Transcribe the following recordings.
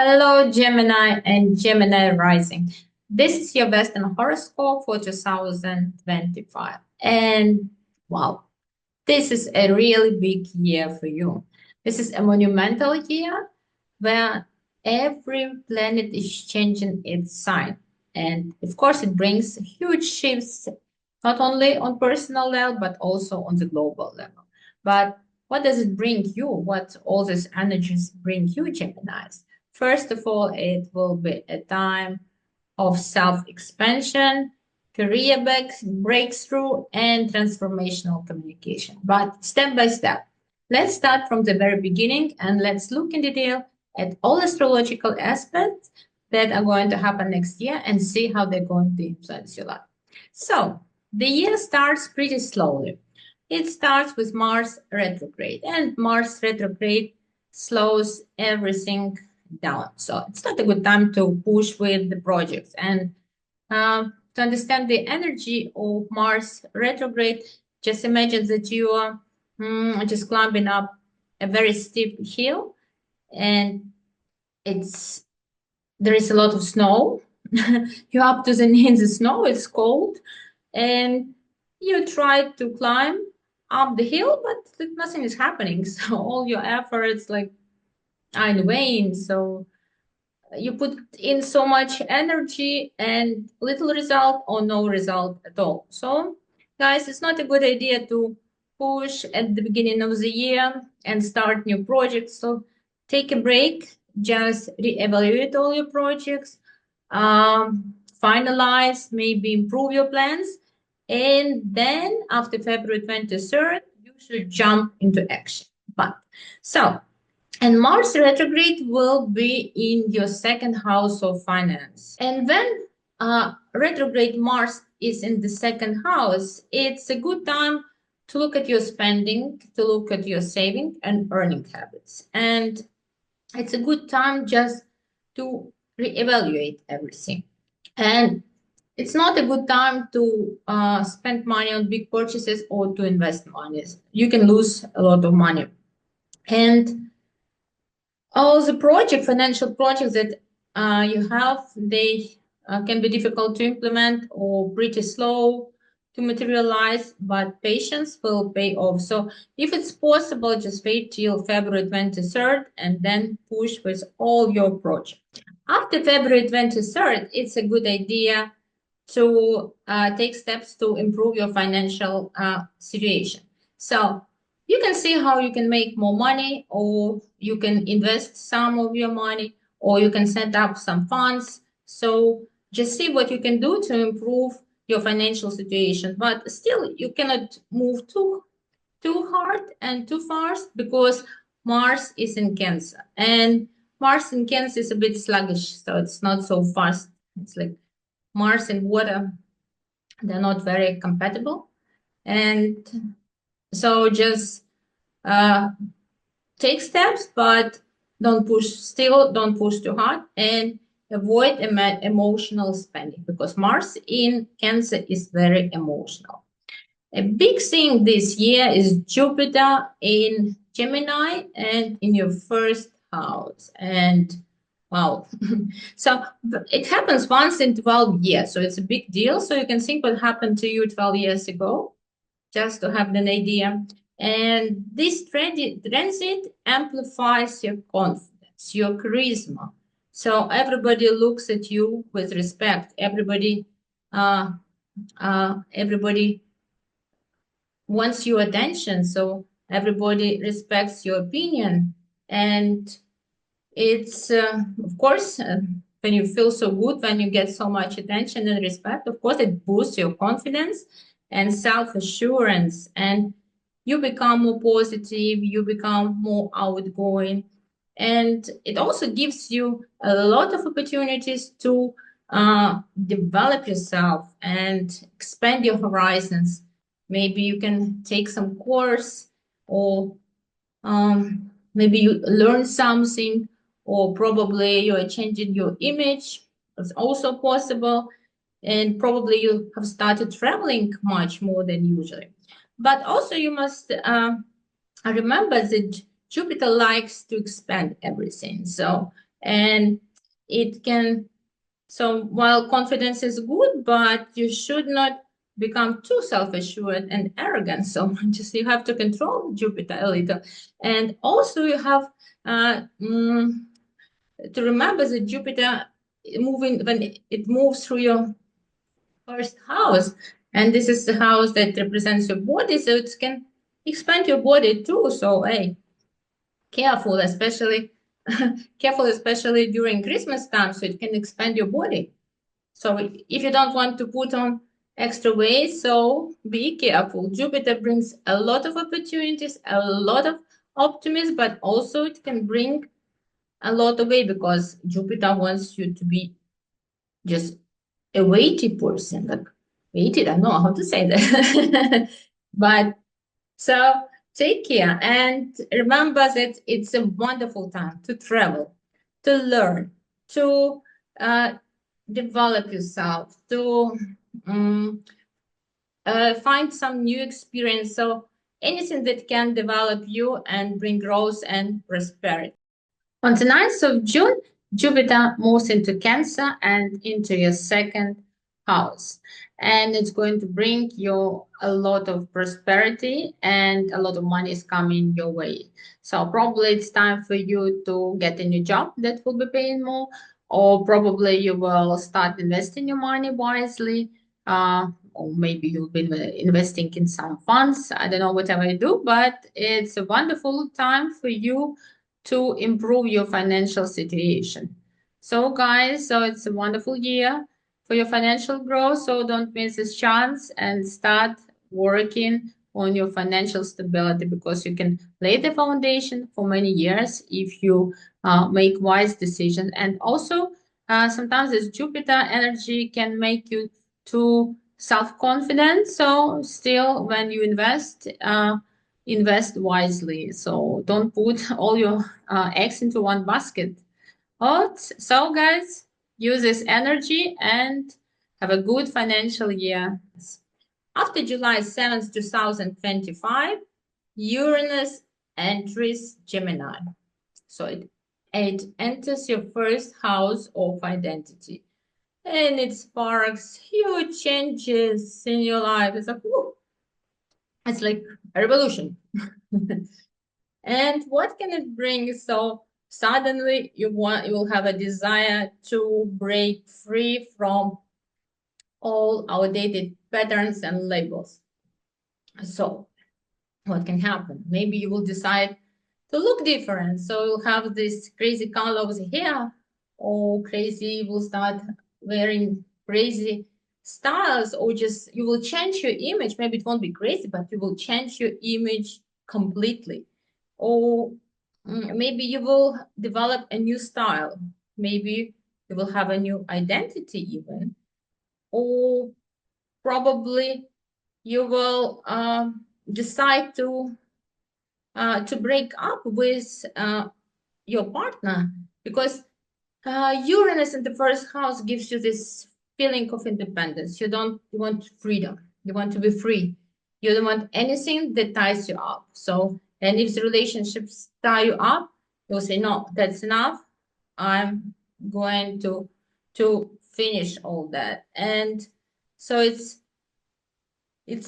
Hello, Gemini and Gemini rising. This is your Western horoscope for 2025. And wow, this is a really big year for you. This is a monumental year where every planet is changing its sign. And of course, it brings huge shifts, not only on personal level, but also on the global level. But what does it bring you? What all these energies bring you, Geminis? First of all, it will be a time of self-expansion, career breakthrough, and transformational communication. But step by step, let's start from the very beginning and let's look in detail at all astrological aspects that are going to happen next year and see how they're going to influence your life. So, the year starts pretty slowly. It starts with Mars retrograde, and Mars retrograde slows everything down. So it's not a good time to push with the projects. And to understand the energy of Mars retrograde, just imagine that you are just climbing up a very steep hill, and there is a lot of snow. You're up to the knee in the snow. It's cold, and you try to climb up the hill, but nothing is happening. So all your efforts are in vain. So you put in so much energy and little result or no result at all. So, guys, it's not a good idea to push at the beginning of the year and start new projects. So, take a break, just reevaluate all your projects, finalize, maybe improve your plans. And then after February 23rd, you should jump into action. But so and Mars retrograde will be in your second house of finance. And when retrograde Mars is in the second house, it's a good time to look at your spending, to look at your saving and earning habits. And it's a good time just to reevaluate everything. And it's not a good time to spend money on big purchases or to invest money. You can lose a lot of money. And all the financial projects that you have, they can be difficult to implement or pretty slow to materialize, but patience will pay off. So if it's possible, just wait till February 23rd and then push with all your projects. After February 23rd, it's a good idea to take steps to improve your financial situation. So you can see how you can make more money, or you can invest some of your money, or you can set up some funds. So just see what you can do to improve your financial situation. But still, you cannot move too hard and too fast because Mars is in Cancer, and Mars in Cancer is a bit sluggish, so it's not so fast. It's like Mars and water, they're not very compatible. And so just take steps, but don't push too hard, and avoid emotional spending because Mars in Cancer is very emotional. A big thing this year is Jupiter in Gemini and in your first house. And wow. So it happens once in 12 years. So it's a big deal. So you can think what happened to you 12 years ago, just to have an idea. And this transit amplifies your confidence, your charisma. So everybody looks at you with respect. Everybody wants your attention. So everybody respects your opinion. And it's, of course, when you feel so good, when you get so much attention and respect, of course, it boosts your confidence and self-assurance. And you become more positive, you become more outgoing. And it also gives you a lot of opportunities to develop yourself and expand your horizons. Maybe you can take some course, or maybe you learn something, or probably you are changing your image. It's also possible. And probably you have started traveling much more than usually. But also you must remember that Jupiter likes to expand everything. So And it can, so while confidence is good, but you should not become too self-assured and arrogant. So just you have to control Jupiter a little. And also you have to remember that Jupiter moving, when it moves through your first house, and this is the house that represents your body, so it can expand your body too. So hey, careful, especially careful, especially during Christmas time, so it can expand your body. So if you don't want to put on extra weight, so be careful. Jupiter brings a lot of opportunities, a lot of optimism, but also it can bring a lot of weight because Jupiter wants you to be just a weighty person, like weighted. I don't know how to say that, but so take care and remember that it's a wonderful time to travel, to learn, to uh, develop yourself, to um, find some new experience. So anything that can develop you and bring growth and prosperity. On the 9th of June, Jupiter moves into Cancer and into your second house. And it's going to bring you a lot of prosperity and a lot of money is coming your way. So probably it's time for you to get a new job that will be paying more, or probably you will start investing your money wisely. Or maybe you'll be investing in some funds. I don't know, whatever you do, but it's a wonderful time for you to improve your financial situation. So, guys, so it's a wonderful year for your financial growth. So, don't miss this chance and start working on your financial stability because you can lay the foundation for many years if you make wise decisions. And also, sometimes this Jupiter energy can make you too self-confident. So, still, when you invest wisely. So don't put all your eggs into one basket. So guys, use this energy and have a good financial year. After July 7th, 2025, Uranus enters Gemini. So it enters your first house of identity. And it sparks huge changes in your life. It's like a revolution. And what can it bring? So suddenly you will have a desire to break free from all outdated patterns and labels. So what can happen? Maybe you will decide to look different. So you'll have this crazy color of the hair, or crazy, you will start wearing crazy styles, or just you will change your image. Maybe it won't be crazy, but you will change your image completely. Or maybe you will develop a new style. Maybe you will have a new identity even. Or probably you will decide to break up with your partner because Uranus in the first house gives you this feeling of independence. You want freedom. You want to be free. You don't want anything that ties you up. So, and if the relationships tie you up, you'll say, no, that's enough. I'm going to finish all that. And so it's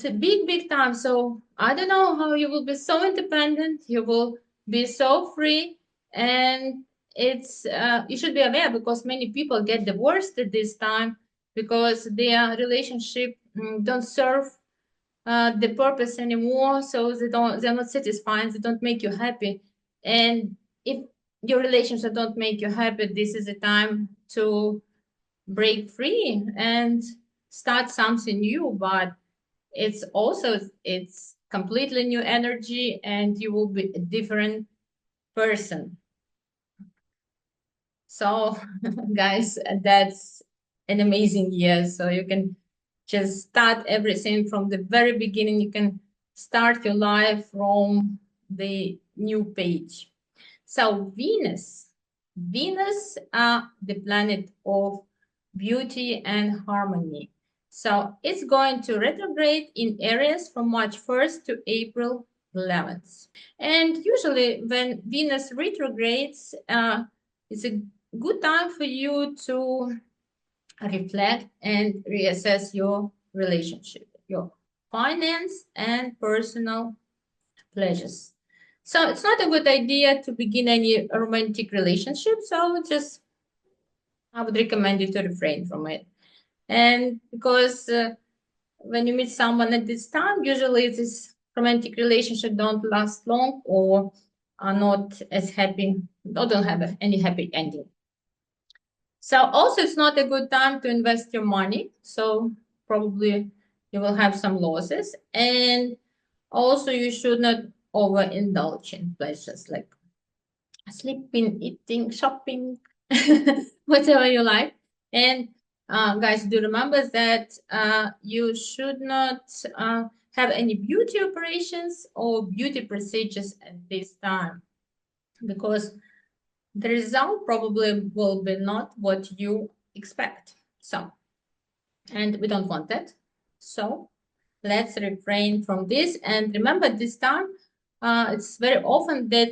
a big time. So I don't know how you will be so independent. You will be so free, and it's you should be aware because many people get divorced at this time because their relationship don't serve the purpose anymore. So they're not satisfied. They don't make you happy, and if your relationship don't make you happy, this is the time to break free and start something new. But it's completely new energy and you will be a different person. So guys, that's an amazing year. So you can just start everything from the very beginning. You can start your life from the new page. So Venus, the planet of beauty and harmony. So it's going to retrograde in Aries from March 1st to April 11th. And usually when Venus retrogrades, it's a good time for you to reflect and reassess your relationship, your finance and personal pleasures. So it's not a good idea to begin any romantic relationship. So just I would recommend you to refrain from it. And because when you meet someone at this time, usually this romantic relationship don't last long or are not as happy, or don't have any happy ending. So also it's not a good time to invest your money. So probably you will have some losses. And also you should not overindulge in pleasures like sleeping, eating, shopping, whatever you like. And guys, do remember that you should not have any beauty operations or beauty procedures at this time, because the result probably will be not what you expect. So, and we don't want that. So let's refrain from this. And remember, this time, it's very often that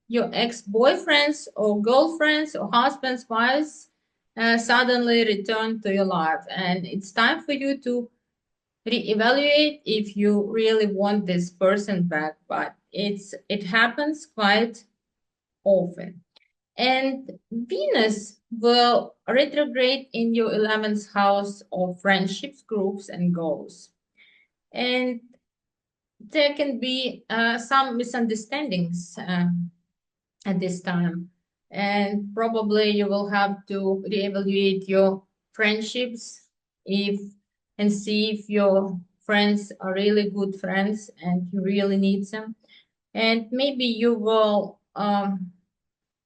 your ex-boyfriends or girlfriends or husbands, wives suddenly return to your life. And it's time for you to reevaluate if you really want this person back. But it happens quite often. And Venus will retrograde in your 11th house of friendships, groups, and goals. And there can be some misunderstandings at this time. And probably you will have to reevaluate your friendships if and see if your friends are really good friends and you really need them. And maybe you will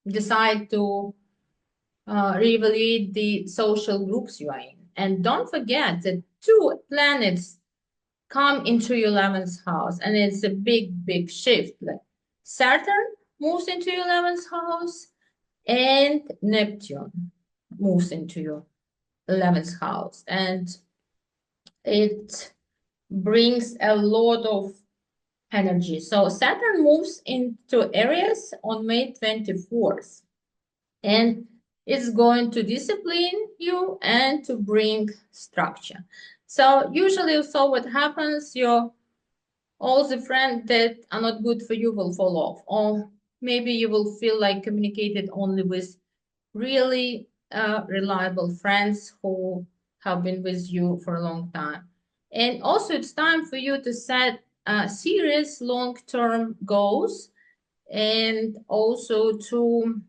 decide to reevaluate the social groups you are in. And don't forget that two planets come into your 11th house, and it's a big shift. Like Saturn moves into your 11th house, and Neptune moves into your 11th house, and it brings a lot of energy. So Saturn moves into Aries on May 24th, and it's going to discipline you and to bring structure. So usually, so what happens, all the friends that are not good for you will fall off, or maybe you will feel like communicated only with really reliable friends who have been with you for a long time. And also it's time for you to set serious long-term goals, and also to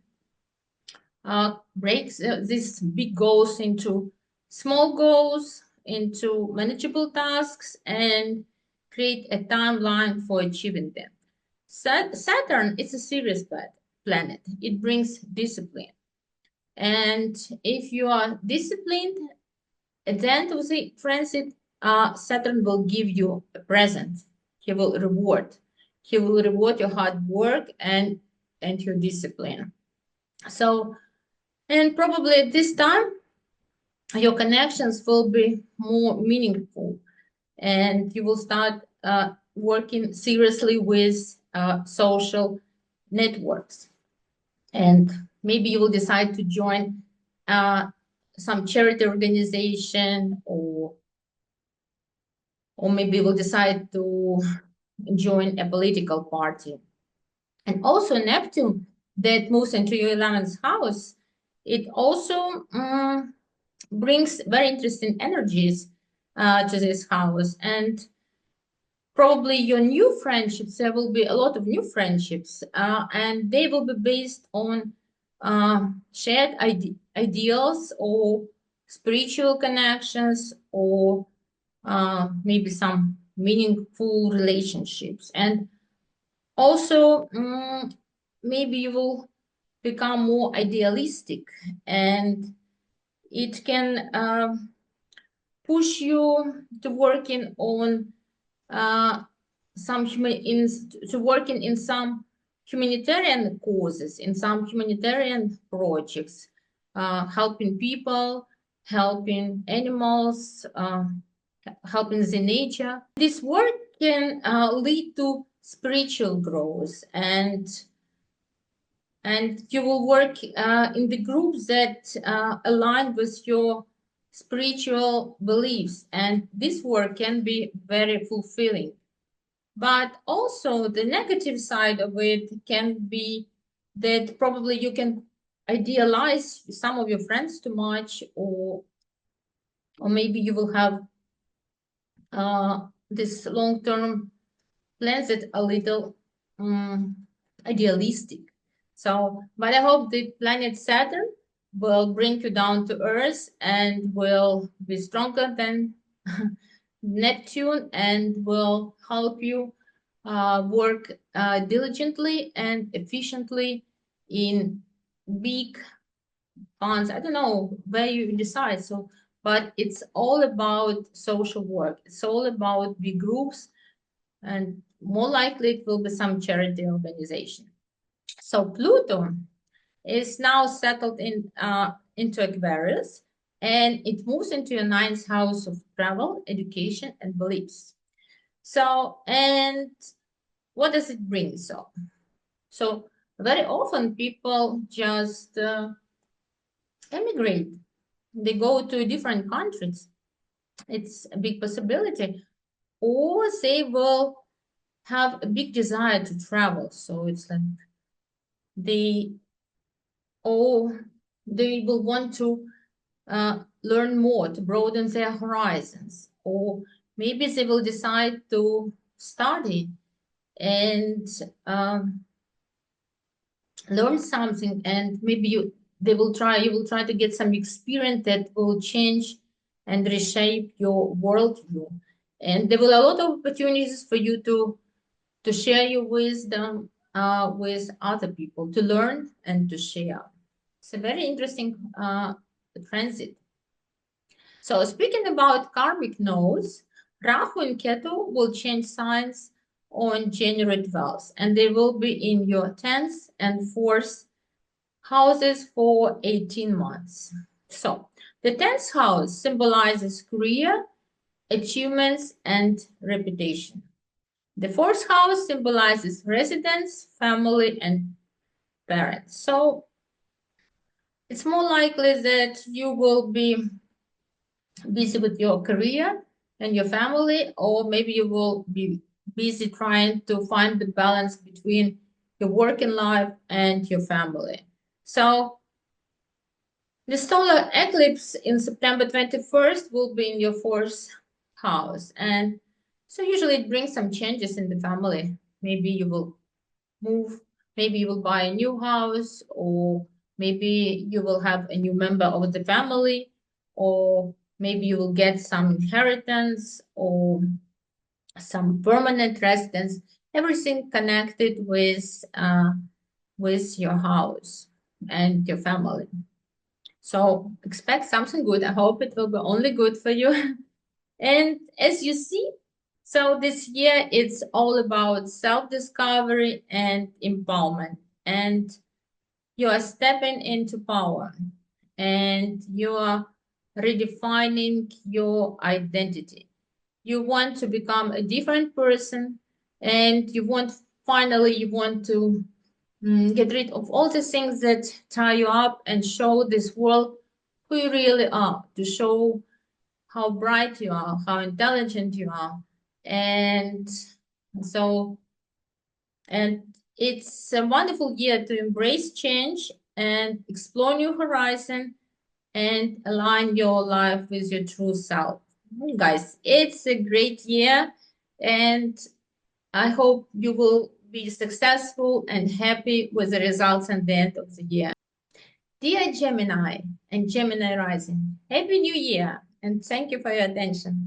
break these big goals into small goals, into manageable tasks, and create a timeline for achieving them. Saturn is a serious planet. It brings discipline. And if you are disciplined, at the end of the transit, Saturn will give you a present. He will reward. He will reward your hard work and your discipline. So, and probably at this time, your connections will be more meaningful, and you will start working seriously with social networks. And maybe you will decide to join some charity organization, or maybe you will decide to join a political party. And also Neptune that moves into your 11th house, it also brings very interesting energies to this house. And probably your new friendships, there will be a lot of new friendships, and they will be based on shared ideals or spiritual connections, or maybe some meaningful relationships. And also, maybe you will become more idealistic, and it can push you to working on to working in some humanitarian causes, in some humanitarian projects, helping people, helping animals, helping the nature. This work can lead to spiritual growth, and and you will work in the groups that align with your spiritual beliefs, and this work can be very fulfilling. But also the negative side of it can be that probably you can idealize some of your friends too much, or maybe you will have this long-term plans that a little idealistic. So, but I hope the planet Saturn will bring you down to Earth and will be stronger than Neptune and will help you work diligently and efficiently in big funds. I don't know where you decide. So, but it's all about social work. It's all about big groups, and more likely it will be some charity organization. So Pluto is now settled into Aquarius, and it moves into your ninth house of travel, education, and beliefs. So, and what does it bring? So very often people just emigrate. They go to different countries. It's a big possibility, or they will have a big desire to travel. So it's like they or they will want to learn more, to broaden their horizons, or maybe they will decide to study and learn something, and maybe you will try to get some experience that will change and reshape your worldview, and there will a lot of opportunities for you to share your wisdom with other people, to learn and to share. It's a very interesting transit. So speaking about karmic nodes, Rahu and Ketu will change signs on January 12th, and they will be in your 10th and 4th houses for 18 months. So the 10th house symbolizes career, achievements, and reputation. The 4th house symbolizes residence, family, and parents. So it's more likely that you will be busy with your career and your family, or maybe you will be busy trying to find the balance between your working life and your family. So the solar eclipse in September 21st will be in your 4th house, and so usually it brings some changes in the family. Maybe you will move, maybe you will buy a new house, or maybe you will have a new member of the family, or maybe you will get some inheritance or some permanent residence, everything connected with your house and your family. So expect something good. I hope it will be only good for you. And as you see, so this year it's all about self-discovery and empowerment. And you are stepping into power, and you are redefining your identity. You want to become a different person, and you want to get rid of all the things that tie you up and show this world who you really are, to show how bright you are, how intelligent you are. And so, and it's a wonderful year to embrace change and explore new horizon and align your life with your true self. Guys, it's a great year, and I hope you will be successful and happy with the results at the end of the year. Dear Gemini and Gemini rising, Happy New Year, and thank you for your attention.